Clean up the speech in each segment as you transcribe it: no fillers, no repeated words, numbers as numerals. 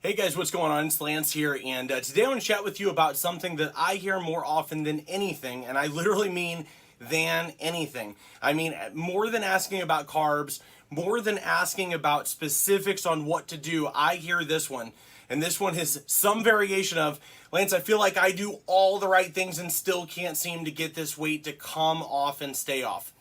Hey guys, what's going on? It's Lance here, and today I want to chat with you about something that I hear more often than anything, and I literally mean than anything. I mean, more than asking about carbs, more than asking about specifics on what to do, I hear this one. And this one is some variation of, Lance, I feel like I do all the right things and still can't seem to get this weight to come off and stay off.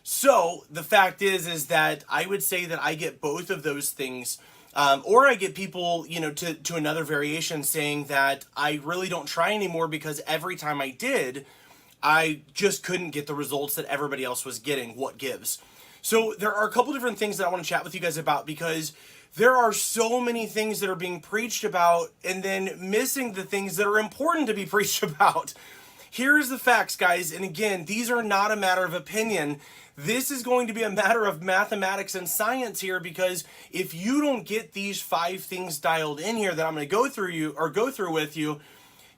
So the fact is that I would say that I get both of those things, or I get people, to another variation saying that I really don't try anymore because every time I did, I just couldn't get the results that everybody else was getting. What gives? So there are a couple different things that I want to chat with you guys about because there are so many things that are being preached about and then missing the things that are important to be preached about. Here's the facts, guys. And again, these are not a matter of opinion. This is going to be a matter of mathematics and science here, because if you don't get these 5 things dialed in here that I'm going to go through with you,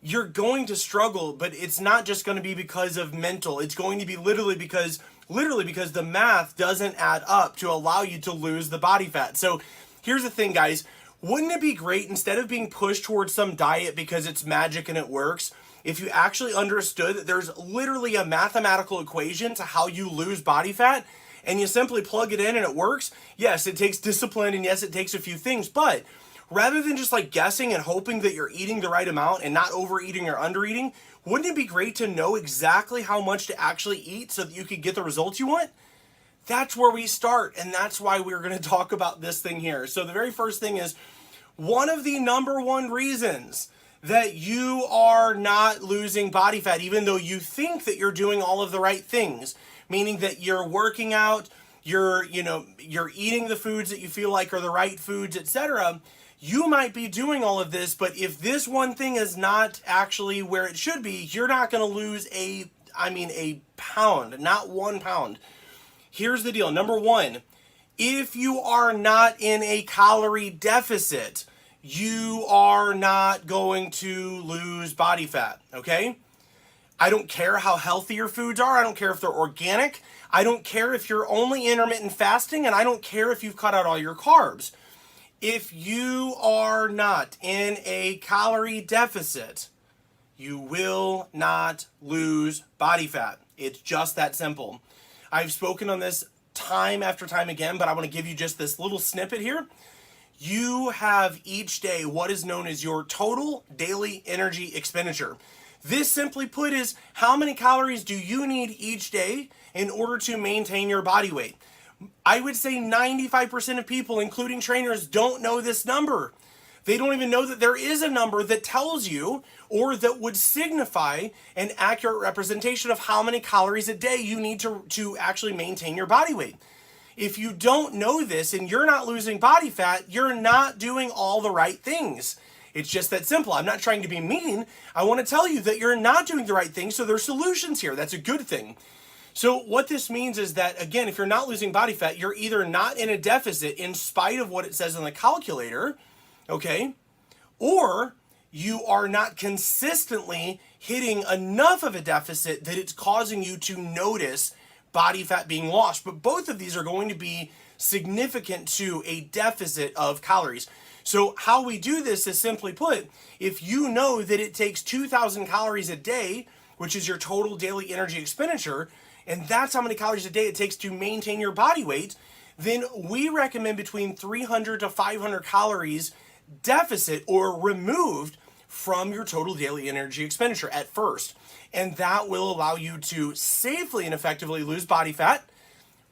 you're going to struggle. But it's not just going to be because of mental. It's going to be literally because the math doesn't add up to allow you to lose the body fat. So here's the thing, guys. Wouldn't it be great, instead of being pushed towards some diet because it's magic and it works, if you actually understood that there's literally a mathematical equation to how you lose body fat, and you simply plug it in and it works? Yes, it takes discipline, and yes, it takes a few things, but rather than just like guessing and hoping that you're eating the right amount and not overeating or undereating, wouldn't it be great to know exactly how much to actually eat so that you could get the results you want? That's where we start, and that's why we're going to talk about this thing here. So the very first thing is, one of the number one reasons that you are not losing body fat, even though you think that you're doing all of the right things, meaning that you're working out, you're eating the foods that you feel like are the right foods, etc. You might be doing all of this, but if this one thing is not actually where it should be, you're not going to lose a pound, not 1 pound. Here's the deal. Number one, if you are not in a calorie deficit, you are not going to lose body fat, okay? I don't care how healthy your foods are. I don't care if they're organic. I don't care if you're only intermittent fasting, and I don't care if you've cut out all your carbs. If you are not in a calorie deficit, you will not lose body fat. It's just that simple. I've spoken on this time after time again, but I want to give you just this little snippet here. You have each day what is known as your total daily energy expenditure. This, simply put, is how many calories do you need each day in order to maintain your body weight. I would say 95% of people, including trainers, don't know this number. They don't even know that there is a number that tells you, or that would signify an accurate representation of how many calories a day you need to actually maintain your body weight. If you don't know this and you're not losing body fat, you're not doing all the right things. It's just that simple. I'm not trying to be mean. I want to tell you that you're not doing the right thing, so there's solutions here. That's a good thing. So what this means is that, again, if you're not losing body fat, you're either not in a deficit in spite of what it says on the calculator, okay, or you are not consistently hitting enough of a deficit that it's causing you to notice body fat being lost. But both of these are going to be significant to a deficit of calories. So how we do this is, simply put, if you know that it takes 2,000 calories a day, which is your total daily energy expenditure, and that's how many calories a day it takes to maintain your body weight, then we recommend between 300 to 500 calories deficit or removed from your total daily energy expenditure at first. And that will allow you to safely and effectively lose body fat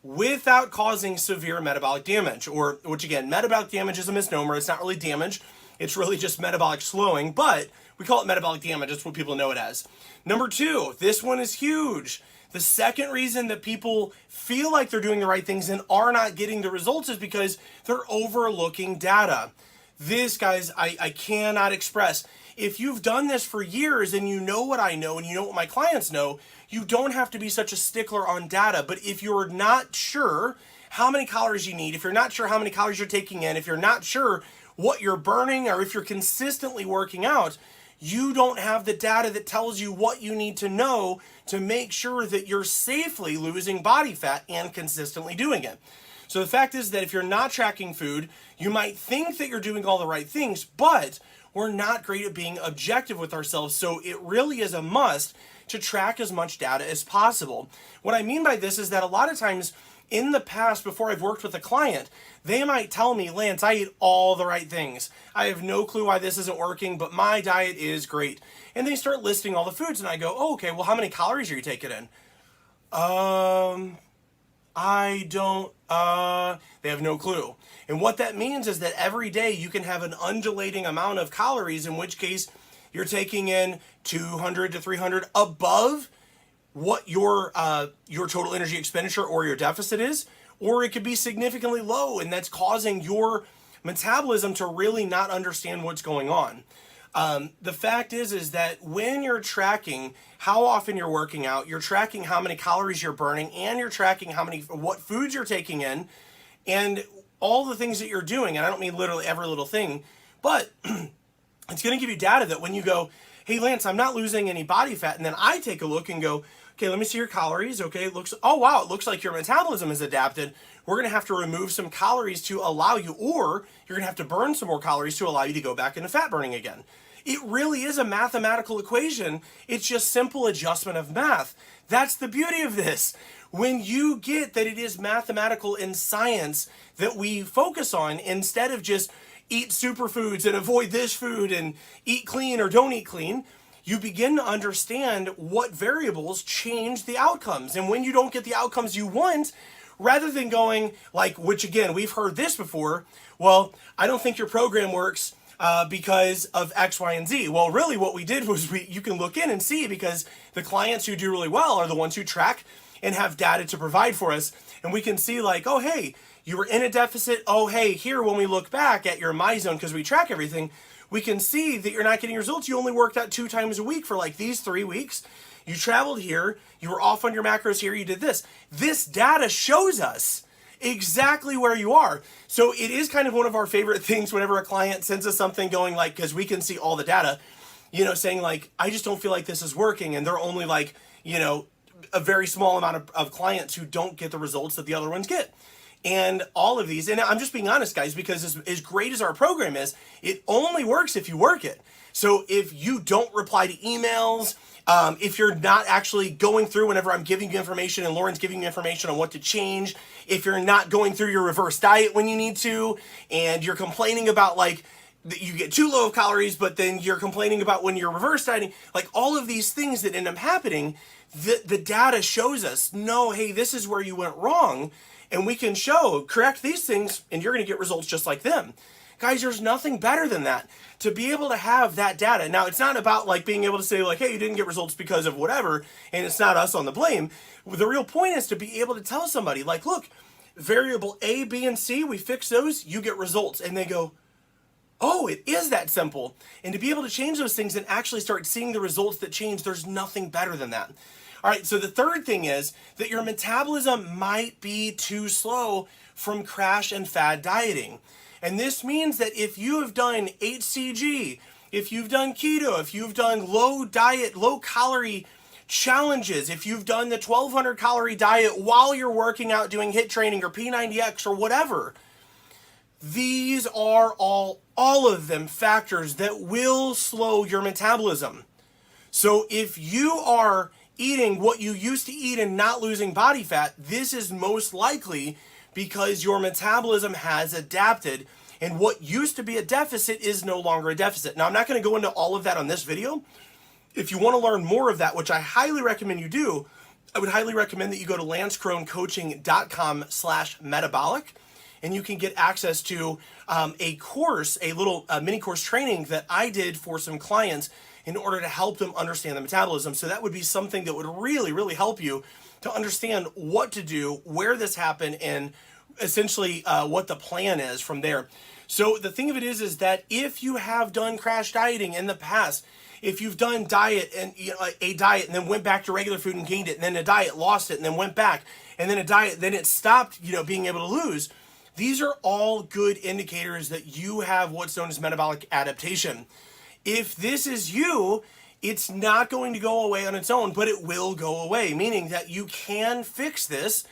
without causing severe metabolic damage, or, which again, metabolic damage is a misnomer. It's not really damage. It's really just metabolic slowing, but we call it metabolic damage. That's what people know it as. Number two, this one is huge. The second reason that people feel like they're doing the right things and are not getting the results is because they're overlooking data. This, guys, I cannot express. If you've done this for years and you know what I know and you know what my clients know, you don't have to be such a stickler on data. But if you're not sure how many calories you need, if you're not sure how many calories you're taking in, if you're not sure what you're burning, or if you're consistently working out, you don't have the data that tells you what you need to know to make sure that you're safely losing body fat and consistently doing it. So the fact is that if you're not tracking food, you might think that you're doing all the right things, but we're not great at being objective with ourselves. So it really is a must to track as much data as possible. What I mean by this is that a lot of times in the past, before I've worked with a client, they might tell me, Lance, I eat all the right things. I have no clue why this isn't working, but my diet is great. And they start listing all the foods, and I go, oh, okay, well, how many calories are you taking in? I don't, they have no clue. And what that means is that every day you can have an undulating amount of calories, in which case you're taking in 200 to 300 above what your total energy expenditure or your deficit is, or it could be significantly low, and that's causing your metabolism to really not understand what's going on. The fact is that when you're tracking how often you're working out, you're tracking how many calories you're burning, and you're tracking what foods you're taking in, and all the things that you're doing. And I don't mean literally every little thing, but it's going to give you data that when you go, hey Lance, I'm not losing any body fat, and then I take a look and go, okay, let me see your calories. Okay, oh wow, it looks like your metabolism has adapted. We're going to have to remove some calories to allow you, or you're going to have to burn some more calories to allow you to go back into fat burning again. It really is a mathematical equation. It's just simple adjustment of math. That's the beauty of this. When you get that it is mathematical and science that we focus on, instead of just eat superfoods and avoid this food and eat clean or don't eat clean, you begin to understand what variables change the outcomes. And when you don't get the outcomes you want, rather than going like, which again, we've heard this before, well, I don't think your program works because of X, Y, and Z. Well, really what we did was you can look in and see, because the clients who do really well are the ones who track and have data to provide for us. And we can see like, oh, hey, you were in a deficit. Oh, hey, here, when we look back at your My Zone, because we track everything, we can see that you're not getting results. You only worked out 2 times a week for like these 3 weeks. You traveled here, you were off on your macros here, you did this. This data shows us exactly where you are. So it is kind of one of our favorite things whenever a client sends us something going like, because we can see all the data, saying like, I just don't feel like this is working. And they're only like, a very small amount of clients who don't get the results that the other ones get. And all of these, and I'm just being honest, guys, because as great as our program is, it only works if you work it. So if you don't reply to emails, if you're not actually going through whenever I'm giving you information and Lauren's giving you information on what to change, if you're not going through your reverse diet when you need to, and you're complaining about like that you get too low of calories, but then you're complaining about when you're reverse dieting, like all of these things that end up happening, the data shows us, no, hey, this is where you went wrong. And we can correct these things, and you're going to get results just like them. Guys, there's nothing better than that. To be able to have that data. Now, it's not about like being able to say like, hey, you didn't get results because of whatever, and it's not us on the blame. The real point is to be able to tell somebody like, look, variable A, B, and C, we fix those, you get results. And they go, oh, it is that simple. And to be able to change those things and actually start seeing the results that change, there's nothing better than that. All right, so the third thing is that your metabolism might be too slow from crash and fad dieting. And this means that if you have done HCG, if you've done keto, if you've done low calorie challenges, if you've done the 1200 calorie diet while you're working out doing HIIT training or P90X or whatever, these are all of them factors that will slow your metabolism. So if you are eating what you used to eat and not losing body fat, this is most likely because your metabolism has adapted, and what used to be a deficit is no longer a deficit. Now, I'm not going to go into all of that on this video. If you want to learn more of that, which I highly recommend you do, I would highly recommend that you go to lancecronecoaching.com/metabolic, and you can get access to a course, a little mini course training that I did for some clients in order to help them understand the metabolism. So that would be something that would really, really help you to understand what to do, where this happened, and essentially what the plan is from there. So the thing of it is that if you have done crash dieting in the past, if you've done diet and a diet and then went back to regular food and gained it, and then a diet lost it and then went back, and then a diet, then it stopped, being able to lose, these are all good indicators that you have what's known as metabolic adaptation. If this is you, it's not going to go away on its own, but it will go away, meaning that you can fix this.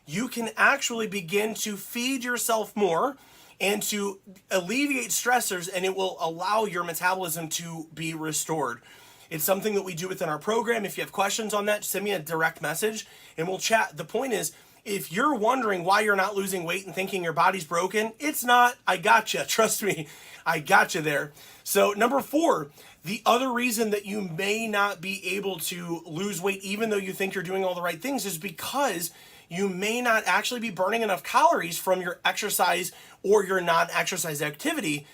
you can actually begin to feed yourself more and to alleviate stressors, and it will allow your metabolism to be restored. It's something that we do within our program. If you have questions on that, send me a direct message and we'll chat. The point is, if you're wondering why you're not losing weight and thinking your body's broken, it's not. I gotcha. Trust me, I gotcha there. So number 4, the other reason that you may not be able to lose weight, even though you think you're doing all the right things, is because you may not actually be burning enough calories from your exercise or your non-exercise activity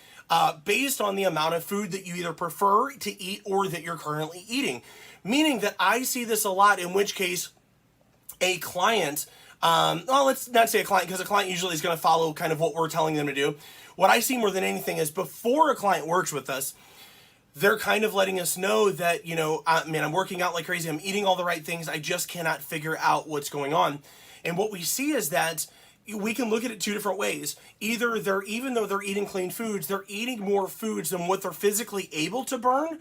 based on the amount of food that you either prefer to eat or that you're currently eating. Meaning that I see this a lot, in which case a client, well, let's not say a client, because a client usually is going to follow kind of what we're telling them to do. What I see more than anything is before a client works with us, they're kind of letting us know that, you know, man, I'm working out like crazy. I'm eating all the right things. I just cannot figure out what's going on. And what we see is that we can look at it 2 different ways. Either even though they're eating clean foods, they're eating more foods than what they're physically able to burn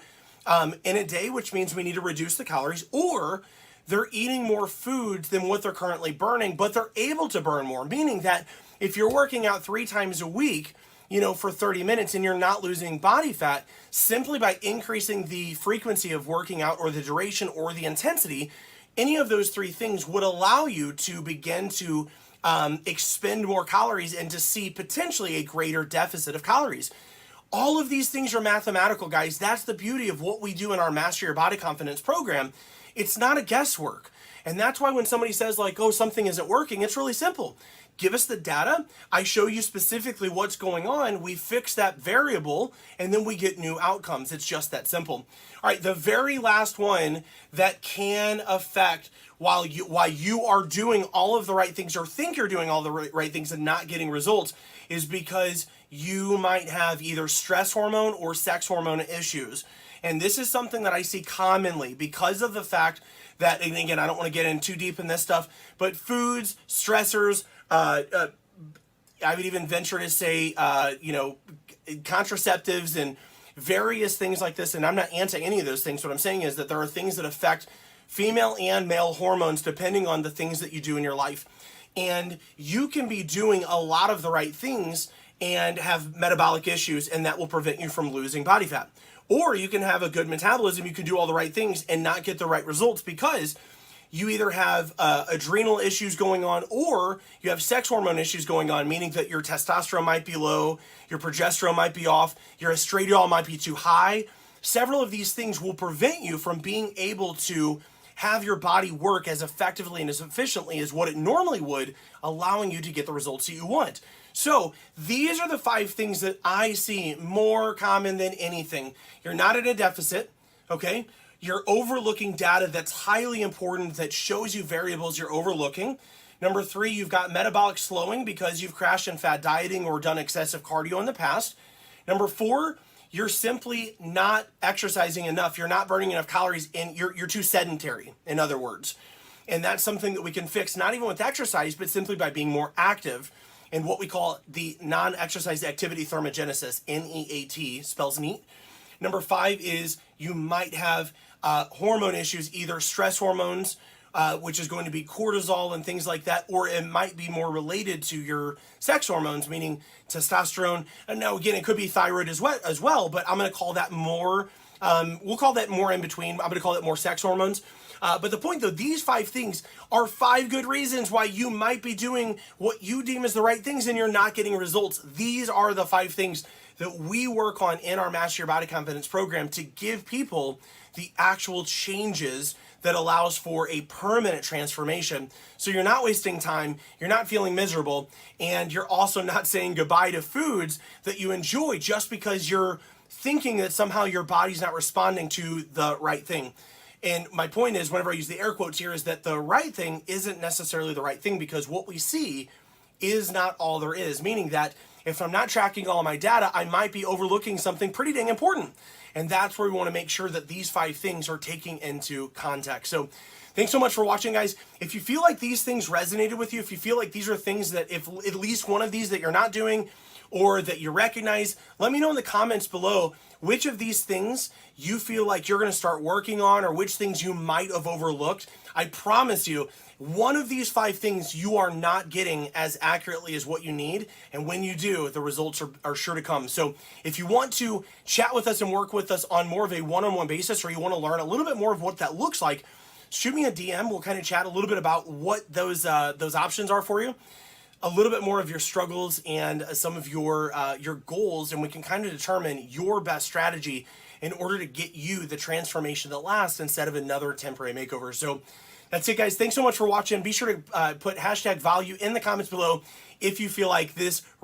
in a day, which means we need to reduce the calories, or they're eating more foods than what they're currently burning, but they're able to burn more. Meaning that if you're working out 3 times a week, you know, for 30 minutes and you're not losing body fat, simply by increasing the frequency of working out or the duration or the intensity, any of those 3 things would allow you to begin to expend more calories and to see potentially a greater deficit of calories. All of these things are mathematical, guys. That's the beauty of what we do in our Master Your Body Confidence program. It's not a guesswork. And that's why when somebody says like, oh, something isn't working, it's really simple. Give us the data. I show you specifically what's going on. We fix that variable and then we get new outcomes. It's just that simple. All right, the very last one that can affect why you are doing all of the right things or think you're doing all the right things and not getting results is because you might have either stress hormone or sex hormone issues. And this is something that I see commonly because of the fact that, and again, I don't want to get in too deep in this stuff, but foods, stressors, I would even venture to say, contraceptives and various things like this. And I'm not anti any of those things. What I'm saying is that there are things that affect female and male hormones depending on the things that you do in your life. And you can be doing a lot of the right things and have metabolic issues, and that will prevent you from losing body fat. Or you can have a good metabolism, you can do all the right things and not get the right results because you either have adrenal issues going on or you have sex hormone issues going on, meaning that your testosterone might be low, your progesterone might be off, your estradiol might be too high. Several of these things will prevent you from being able to have your body work as effectively and as efficiently as what it normally would, allowing you to get the results that you want. So these are the 5 things that I see more common than anything. You're not in a deficit, okay? You're overlooking data that's highly important that shows you variables you're overlooking. Number 3, you've got metabolic slowing because you've crashed in fat dieting or done excessive cardio in the past. Number 4, you're simply not exercising enough. You're not burning enough calories and you're too sedentary, in other words. And that's something that we can fix, not even with exercise, but simply by being more active in what we call the non-exercise activity thermogenesis, NEAT, spells neat. Number 5 is you might have hormone issues, either stress hormones, which is going to be cortisol and things like that, or it might be more related to your sex hormones, meaning testosterone. And now, again, it could be thyroid as well, but I'm going to call that more, we'll call that more in between. I'm going to call it more sex hormones. But the point, though, these 5 things are 5 good reasons why you might be doing what you deem as the right things and you're not getting results. These are the 5 things that we work on in our Master Your Body Confidence program to give people the actual changes that allows for a permanent transformation. So you're not wasting time, you're not feeling miserable, and you're also not saying goodbye to foods that you enjoy just because you're thinking that somehow your body's not responding to the right thing. And my point is, whenever I use the air quotes here, is that the right thing isn't necessarily the right thing because what we see is not all there is. Meaning that if I'm not tracking all my data, I might be overlooking something pretty dang important. And that's where we want to make sure that these 5 things are taking into context. So thanks so much for watching, guys. If you feel like these things resonated with you, if you feel like these are things that if at least one of these that you're not doing, or that you recognize, let me know in the comments below which of these things you feel like you're going to start working on, or which things you might have overlooked. I promise you, one of these 5 things you are not getting as accurately as what you need, and when you do, the results are sure to come. So if you want to chat with us and work with us on more of a one-on-one basis, or you want to learn a little bit more of what that looks like, shoot me a DM. We'll kind of chat a little bit about what those options are for you, a little bit more of your struggles and some of your goals, and we can kind of determine your best strategy in order to get you the transformation that lasts instead of another temporary makeover. So that's it, guys. Thanks so much for watching. Be sure to put #value in the comments below if you feel like this